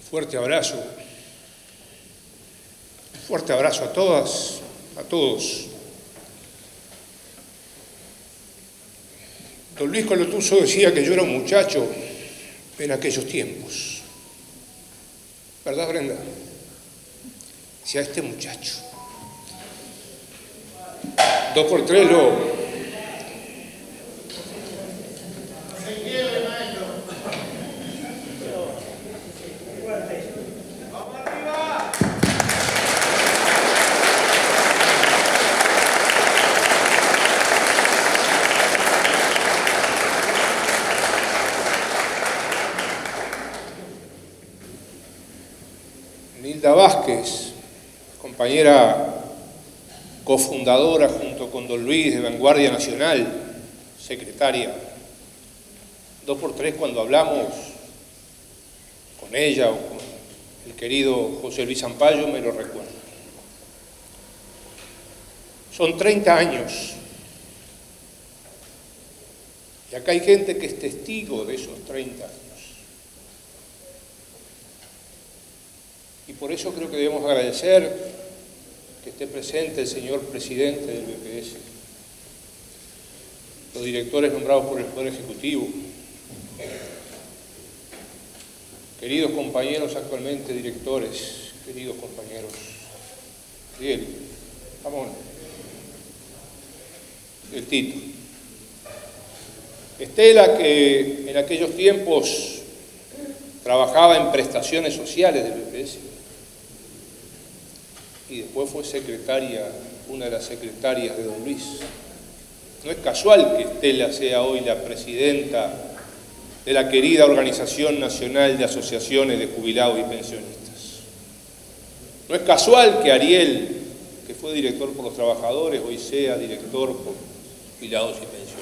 Fuerte abrazo a todas, a todos. Don Luis Colotuso decía que yo era un muchacho en aquellos tiempos. ¿Verdad, Brenda? Decía, este muchacho. 2x3 lo... Nilda Vázquez, compañera cofundadora junto con don Luis de Vanguardia Nacional, secretaria. 2x3 cuando hablamos con ella o con el querido José Luis Zampayo me lo recuerdo. Son 30 años. Y acá hay gente que es testigo de esos 30 años. Y por eso creo que debemos agradecer que esté presente el señor presidente del BPS, los directores nombrados por el Poder Ejecutivo, queridos compañeros actualmente directores, queridos compañeros. Bien, vamos. El Tito. Estela, que en aquellos tiempos trabajaba en prestaciones sociales del BPS y después fue secretaria, una de las secretarias de don Luis. No es casual que Estela sea hoy la presidenta de la querida Organización Nacional de Asociaciones de Jubilados y Pensionistas. No es casual que Ariel, que fue director por los trabajadores, hoy sea director por jubilados y pensionistas.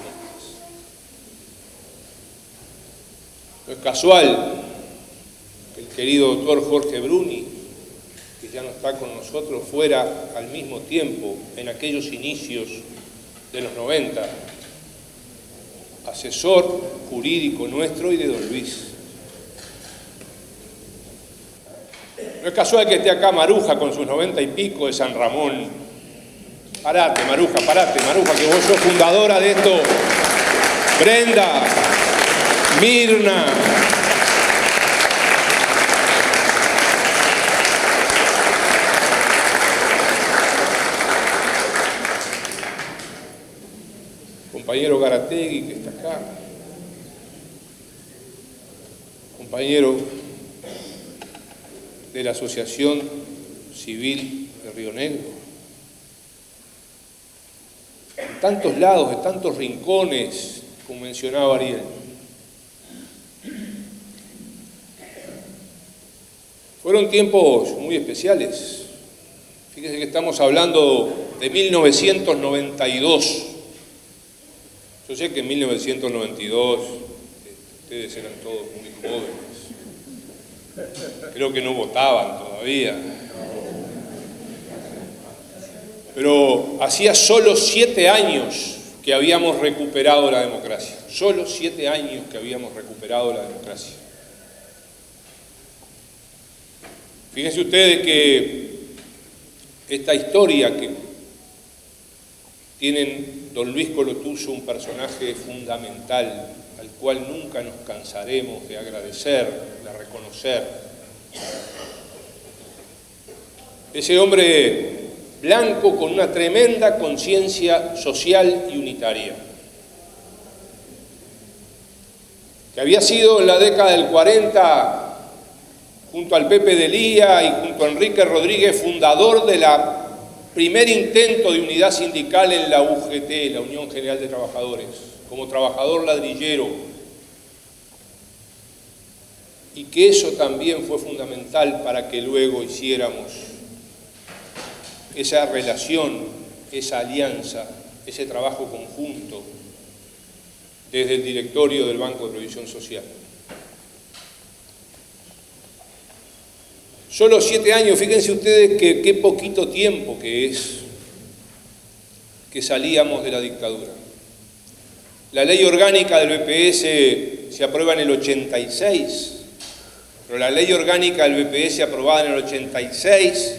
No es casual que el querido doctor Jorge Bruni, que ya no está con nosotros, fuera al mismo tiempo, en aquellos inicios de los 90, asesor jurídico nuestro y de don Luis. No es casual que esté acá Maruja con sus 90 y pico de San Ramón. Parate, Maruja, que vos sos fundadora de esto. Brenda, Mirna, compañero Garategui, que está acá, compañero de la Asociación Civil de Río Negro. En tantos lados, en tantos rincones, como mencionaba Ariel. Fueron tiempos muy especiales. Fíjense que estamos hablando de 1992. Yo sé que en 1992 ustedes eran todos muy jóvenes. Creo que no votaban todavía. Pero hacía solo 7 años que habíamos recuperado la democracia. Solo 7 años que habíamos recuperado la democracia. Fíjense ustedes que esta historia que tienen don Luis Colotuso, un personaje fundamental al cual nunca nos cansaremos de agradecer, de reconocer. Ese hombre blanco con una tremenda conciencia social y unitaria, que había sido en la década del 40, junto al Pepe de Lía y junto a Enrique Rodríguez, fundador de la primer intento de unidad sindical en la UGT, la Unión General de Trabajadores, como trabajador ladrillero, y que eso también fue fundamental para que luego hiciéramos esa relación, esa alianza, ese trabajo conjunto desde el directorio del Banco de Previsión Social. Solo 7 años, fíjense ustedes que qué poquito tiempo que es que salíamos de la dictadura. La ley orgánica del BPS se aprueba en el 86 Pero la ley orgánica del BPS aprobada en el 86,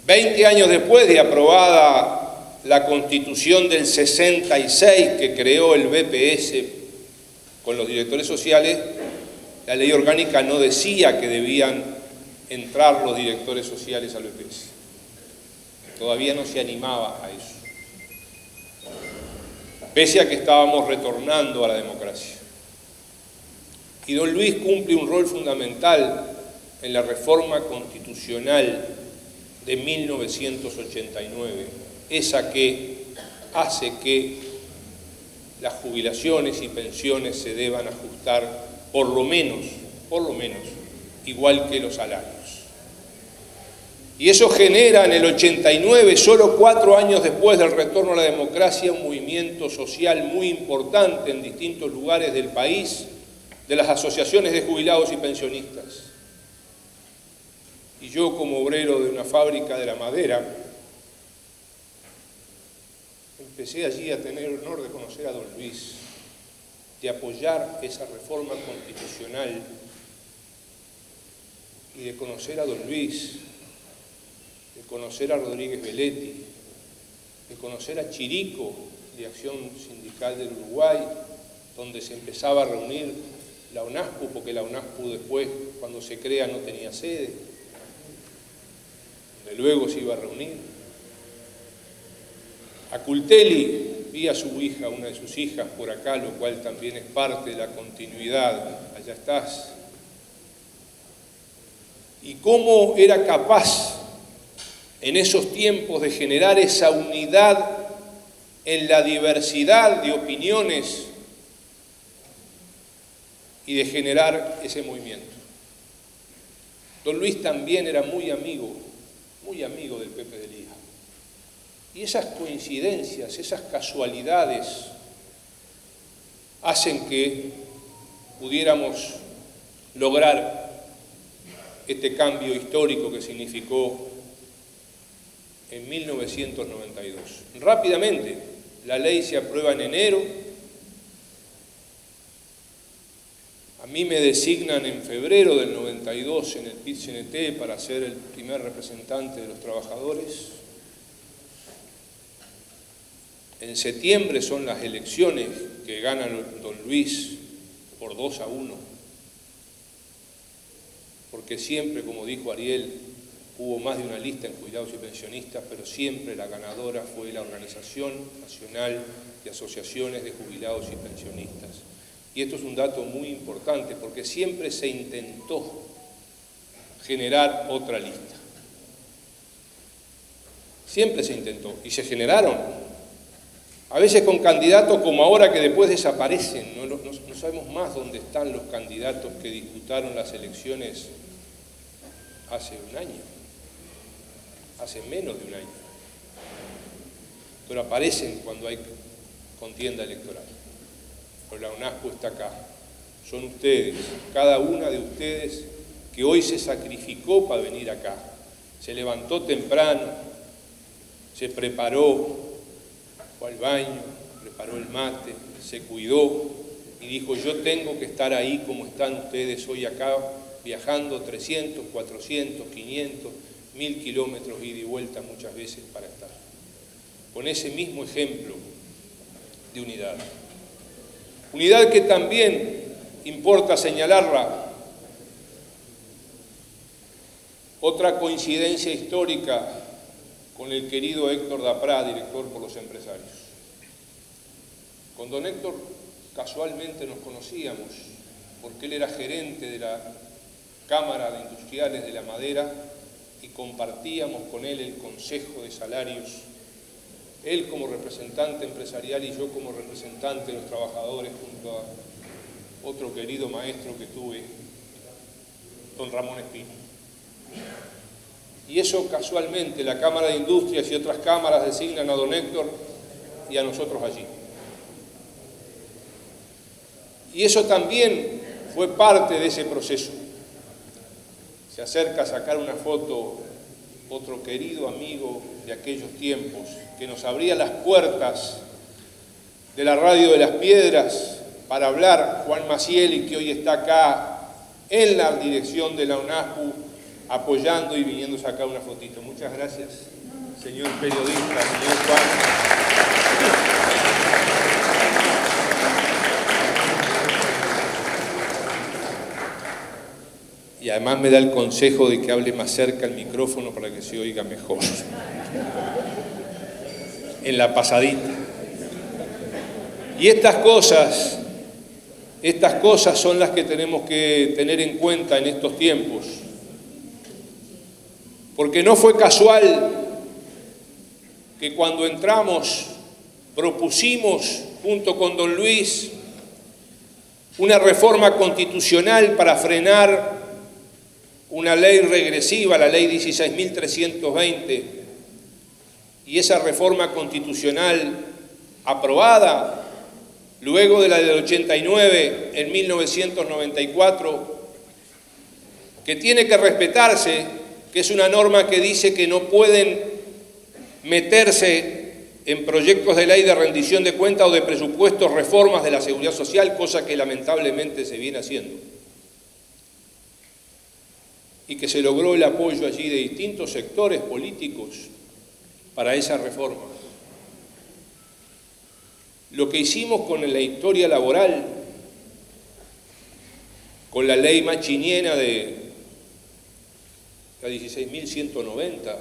20 años después de aprobada la Constitución del 66 que creó el BPS con los directores sociales, la ley orgánica no decía que debían entrar los directores sociales al BPS. Todavía no se animaba a eso, pese a que estábamos retornando a la democracia. Y don Luis cumple un rol fundamental en la reforma constitucional de 1989, esa que hace que las jubilaciones y pensiones se deban ajustar por lo menos, igual que los salarios. Y eso genera en el 89, solo 4 años después del retorno a la democracia, un movimiento social muy importante en distintos lugares del país, de las asociaciones de jubilados y pensionistas. Y yo, como obrero de una fábrica de la madera, empecé allí a tener el honor de conocer a don Luis, de apoyar esa reforma constitucional y de conocer a don Luis, de conocer a Rodríguez Belletti, de conocer a Chirico, de Acción Sindical del Uruguay, donde se empezaba a reunir la UNASPU, porque la UNASPU después, cuando se crea, no tenía sede, donde luego se iba a reunir. A Cultelli, vi a su hija, una de sus hijas por acá, lo cual también es parte de la continuidad, allá estás. Y cómo era capaz en esos tiempos de generar esa unidad en la diversidad de opiniones y de generar ese movimiento. Don Luis también era muy amigo del Pepe de Lía. Y esas coincidencias, esas casualidades, hacen que pudiéramos lograr este cambio histórico que significó en 1992. Rápidamente, la ley se aprueba en enero. A mí me designan en febrero del 92 en el PIT-CNT para ser el primer representante de los trabajadores. En septiembre son las elecciones que gana don Luis por 2-1, porque siempre, como dijo Ariel, hubo más de una lista en jubilados y pensionistas, pero siempre la ganadora fue la Organización Nacional de Asociaciones de Jubilados y Pensionistas. Y esto es un dato muy importante, porque siempre se intentó generar otra lista. Siempre se intentó, y se generaron. A veces con candidatos como ahora que después desaparecen, no sabemos más dónde están los candidatos que disputaron las elecciones hace un año, hace menos de un año. Pero aparecen cuando hay contienda electoral. Pero la UNASPU está acá. Son ustedes, cada una de ustedes que hoy se sacrificó para venir acá. Se levantó temprano, se preparó, fue al baño, preparó el mate, se cuidó y dijo: yo tengo que estar ahí como están ustedes hoy acá, viajando 300, 400, 500, 1000 kilómetros ida y vuelta muchas veces para estar. Con ese mismo ejemplo de unidad. Unidad que también importa señalarla. Otra coincidencia histórica con el querido Héctor Daprá, director por los empresarios. Con don Héctor casualmente nos conocíamos, porque él era gerente de la Cámara de Industriales de la Madera y compartíamos con él el Consejo de Salarios, él como representante empresarial y yo como representante de los trabajadores, junto a otro querido maestro que tuve, don Ramón Espino. Y eso casualmente, la Cámara de Industrias y otras cámaras designan a don Héctor y a nosotros allí. Y eso también fue parte de ese proceso. Se acerca a sacar una foto otro querido amigo de aquellos tiempos, que nos abría las puertas de la Radio de las Piedras para hablar, Juan Macieli, que hoy está acá en la dirección de la UNASPU, apoyando y viniendo a sacar una fotito. Muchas gracias, señor periodista, señor Juan. Y además me da el consejo de que hable más cerca el micrófono para que se oiga mejor. En la pasadita. Y estas cosas son las que tenemos que tener en cuenta en estos tiempos. Porque no fue casual que cuando entramos propusimos junto con don Luis una reforma constitucional para frenar una ley regresiva, la ley 16.320, y esa reforma constitucional aprobada luego de la del 89 en 1994, que tiene que respetarse, que es una norma que dice que no pueden meterse en proyectos de ley de rendición de cuentas o de presupuestos reformas de la seguridad social, cosa que lamentablemente se viene haciendo. Y que se logró el apoyo allí de distintos sectores políticos para esa reforma. Lo que hicimos con la historia laboral, con la ley machiniana de la 16.190,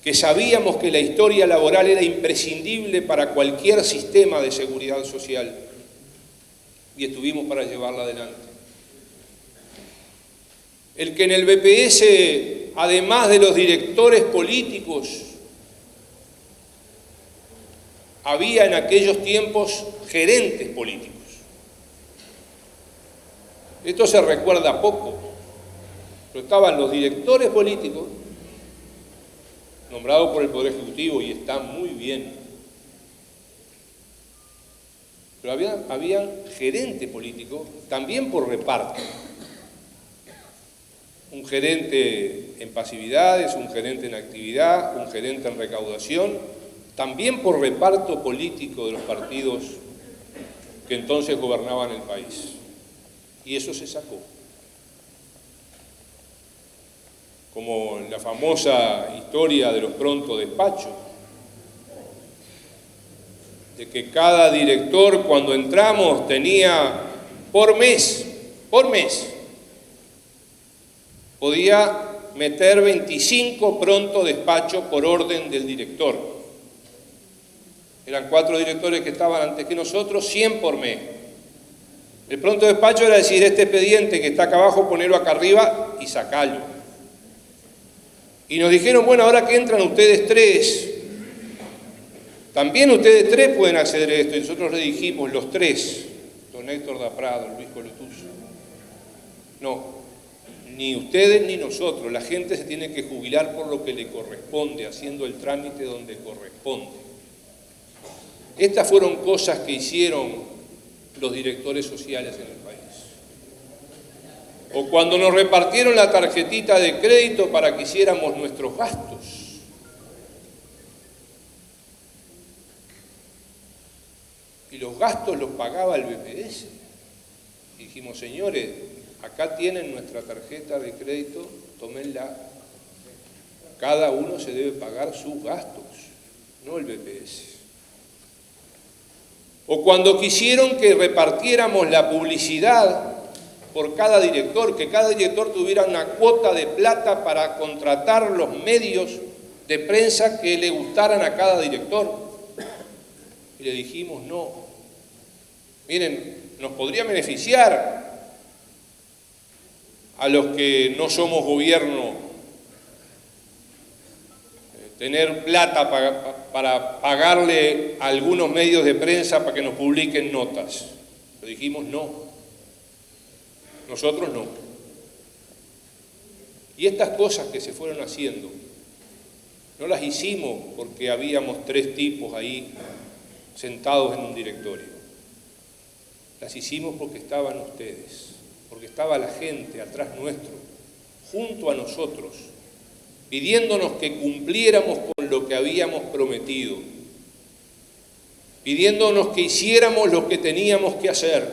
que sabíamos que la historia laboral era imprescindible para cualquier sistema de seguridad social, y estuvimos para llevarla adelante. El que en el BPS, además de los directores políticos, había en aquellos tiempos gerentes políticos. Esto se recuerda poco, pero estaban los directores políticos, nombrados por el Poder Ejecutivo, y están muy bien. Pero había gerente político, también por reparto. Un gerente en pasividades, un gerente en actividad, un gerente en recaudación, también por reparto político de los partidos que entonces gobernaban el país. Y eso se sacó. Como en la famosa historia de los pronto despachos, de que cada director cuando entramos tenía por mes, podía meter 25 pronto despachos por orden del director. Eran 4 directores que estaban antes que nosotros, 100 por mes. El pronto despacho era decir, este expediente que está acá abajo, ponerlo acá arriba y sacarlo. Y nos dijeron, bueno, ahora que entran ustedes 3, también ustedes 3 pueden acceder a esto. Y nosotros le dijimos, los 3, don Héctor da Prado, Luis Colotuso, no, ni ustedes ni nosotros, la gente se tiene que jubilar por lo que le corresponde, haciendo el trámite donde corresponde. Estas fueron cosas que hicieron los directores sociales en el país. O cuando nos repartieron la tarjetita de crédito para que hiciéramos nuestros gastos. Y los gastos los pagaba el BPS. Y dijimos, señores, acá tienen nuestra tarjeta de crédito, tómenla. Cada uno se debe pagar sus gastos, no el BPS. O cuando quisieron que repartiéramos la publicidad por cada director, que cada director tuviera una cuota de plata para contratar los medios de prensa que le gustaran a cada director. Y le dijimos, no. Miren, nos podría beneficiar a los que no somos gobierno tener plata para pagarle a algunos medios de prensa para que nos publiquen notas. Le dijimos no, nosotros no. Y estas cosas que se fueron haciendo, no las hicimos porque habíamos 3 tipos ahí sentados en un directorio. Las hicimos porque estaban ustedes, porque estaba la gente atrás nuestro, junto a nosotros, pidiéndonos que cumpliéramos con lo que habíamos prometido, pidiéndonos que hiciéramos lo que teníamos que hacer.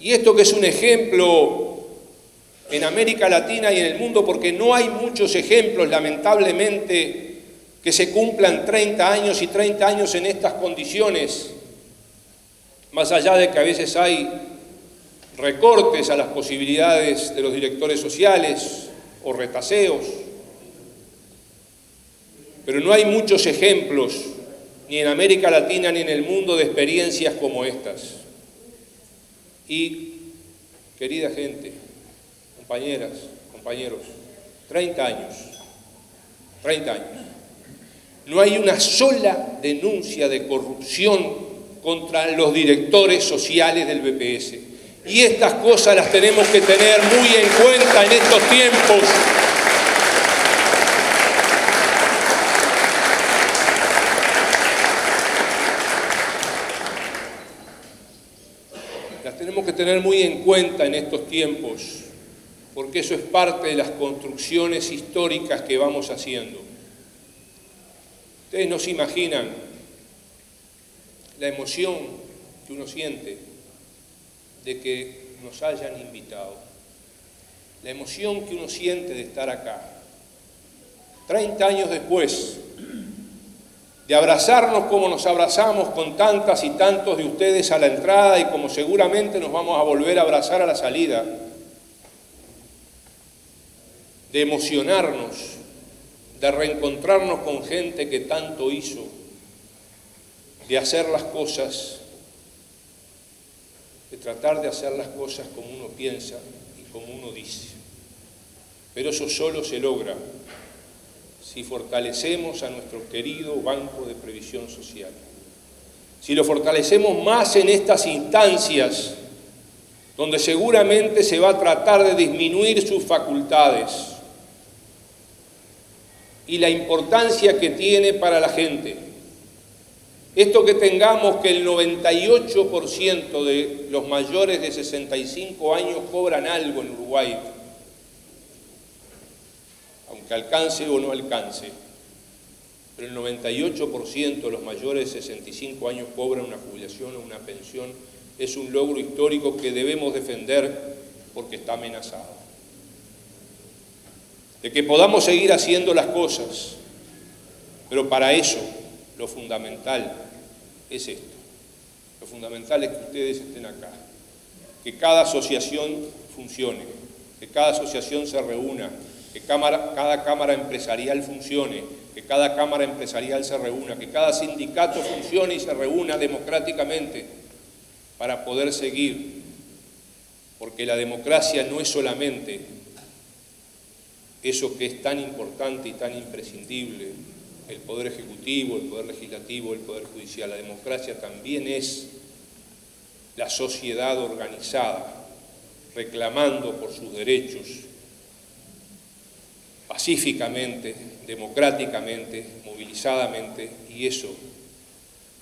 Y esto que es un ejemplo en América Latina y en el mundo, porque no hay muchos ejemplos, lamentablemente, que se cumplan 30 años y 30 años en estas condiciones, más allá de que a veces hay recortes a las posibilidades de los directores sociales o retaseos, pero no hay muchos ejemplos, ni en América Latina ni en el mundo, de experiencias como estas. Y, querida gente, compañeras, compañeros, 30 años, no hay una sola denuncia de corrupción contra los directores sociales del BPS. Y estas cosas las tenemos que tener muy en cuenta en estos tiempos. Las tenemos que tener muy en cuenta en estos tiempos, porque eso es parte de las construcciones históricas que vamos haciendo. Ustedes no se imaginan la emoción que uno siente de que nos hayan invitado, la emoción que uno siente de estar acá, 30 años después, de abrazarnos como nos abrazamos con tantas y tantos de ustedes a la entrada y como seguramente nos vamos a volver a abrazar a la salida, de emocionarnos, de reencontrarnos con gente que tanto hizo, de hacer las cosas, de tratar de hacer las cosas como uno piensa y como uno dice. Pero eso solo se logra si fortalecemos a nuestro querido Banco de Previsión Social. Si lo fortalecemos más en estas instancias, donde seguramente se va a tratar de disminuir sus facultades y la importancia que tiene para la gente. Esto que tengamos que el 98% de los mayores de 65 años cobran algo en Uruguay, aunque alcance o no alcance, pero el 98% de los mayores de 65 años cobran una jubilación o una pensión, es un logro histórico que debemos defender porque está amenazado. De que podamos seguir haciendo las cosas, pero para eso lo fundamental es esto. Lo fundamental es que ustedes estén acá, que cada asociación funcione, que cada asociación se reúna, que cada cámara empresarial funcione, que cada cámara empresarial se reúna, que cada sindicato funcione y se reúna democráticamente para poder seguir, porque la democracia no es solamente eso que es tan importante y tan imprescindible, el Poder Ejecutivo, el Poder Legislativo, el Poder Judicial. La democracia también es la sociedad organizada, reclamando por sus derechos, pacíficamente, democráticamente, movilizadamente, y eso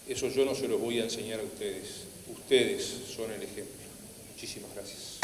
yo no se los voy a enseñar a ustedes. Ustedes son el ejemplo. Muchísimas gracias.